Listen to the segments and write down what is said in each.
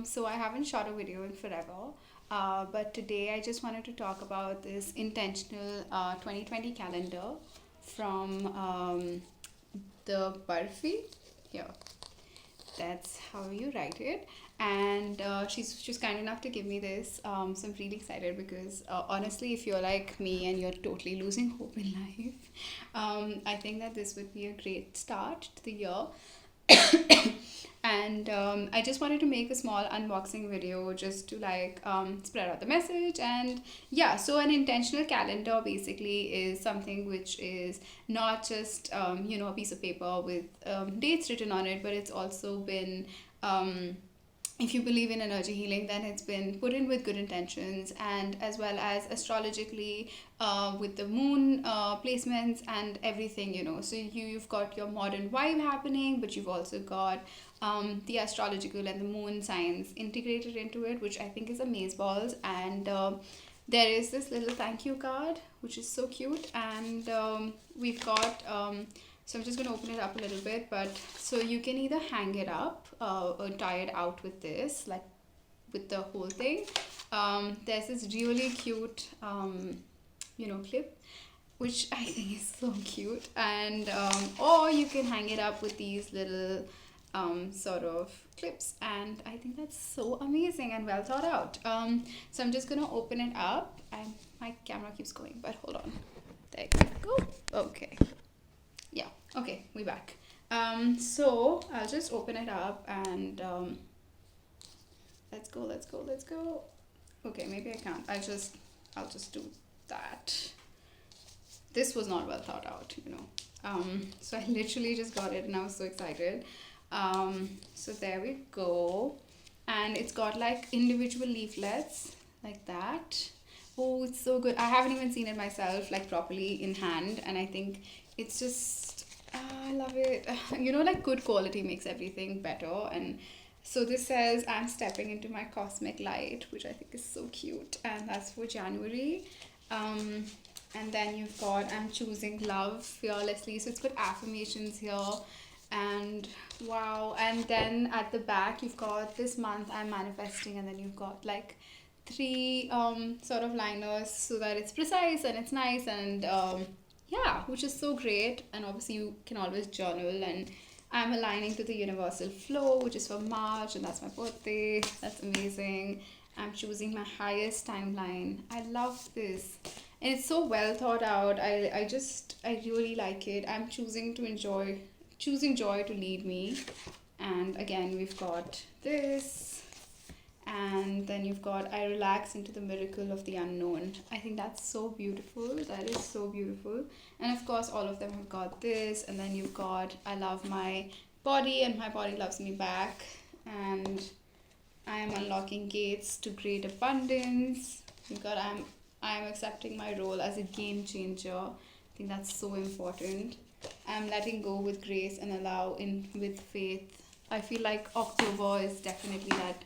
So I haven't shot a video in forever, but today I just wanted to talk about this intentional 2020 calendar from the Barfi. Here, that's how you write it. And she's kind enough to give me this. So I'm really excited because honestly, if you're like me and you're totally losing hope in life, I think that this would be a great start to the year. And I just wanted to make a small unboxing video just to like spread out the message. And yeah, so an intentional calendar basically is something which is not just a piece of paper with dates written on it, but it's also been if you believe in energy healing, then it's been put in with good intentions, and as well as astrologically with the moon placements and everything, so you've got your modern vibe happening, but you've also got the astrological and the moon signs integrated into it, which I think is amazeballs. And there is this little thank you card which is so cute. And we've got so I'm just going to open it up a little bit, but so you can either hang it up or tie it out with this, like with the whole thing. There's this really cute clip which I think is so cute. And or you can hang it up with these little sort of clips, and I think that's so amazing and well thought out. So I'm just gonna open it up, and my camera keeps going, but hold on, there you go. Okay, yeah, okay, we back. So I'll just open it up, and let's go. Okay, maybe I can't. I'll just do that. This was not well thought out. So I literally just got it and I was so excited. So there we go. And it's got like individual leaflets like that. Oh, it's so good. I haven't even seen it myself like properly in hand, and I think it's just I love it. Like good quality makes everything better. And so this says I'm stepping into my cosmic light, which I think is so cute, and that's for January. And then you've got I'm choosing love fearlessly. So it's got affirmations here, and wow. And then at the back you've got this month I'm manifesting, and then you've got like three sort of liners so that it's precise and it's nice. And yeah, which is so great. And obviously you can always journal. And I'm aligning to the universal flow, which is for March, and that's my birthday. That's amazing. I'm choosing my highest timeline. I love this. And it's so well thought out. I really like it. I'm choosing joy to lead me. And again, we've got this. And then you've got I relax into the miracle of the unknown. I think that's so beautiful. That is so beautiful. And of course, all of them have got this. And then you've got I love my body and my body loves me back. And I am unlocking gates to great abundance. You've got I am accepting my role as a game changer. I think that's so important. I'm letting go with grace and allow in with faith. I feel like October is definitely that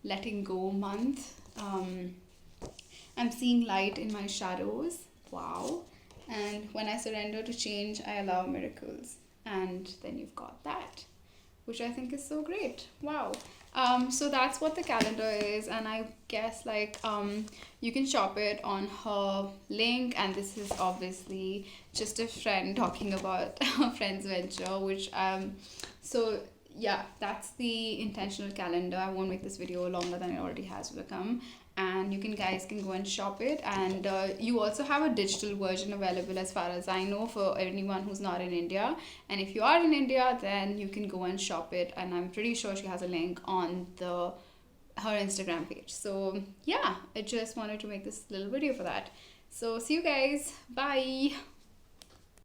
letting go month. I'm seeing light in my shadows. Wow. And when I surrender to change, I allow miracles. And then you've got that, which I think is so great. Wow. So that's what the calendar is, and I guess like you can shop it on her link. And this is obviously just a friend talking about a friend's venture, which so yeah, that's the intentional calendar. I won't make this video longer than it already has become. And you guys can go and shop it. And you also have a digital version available as far as I know for anyone who's not in India. And if you are in India, then you can go and shop it, and I'm pretty sure she has a link on her Instagram page. So yeah, I just wanted to make this little video for that. So see you guys, bye.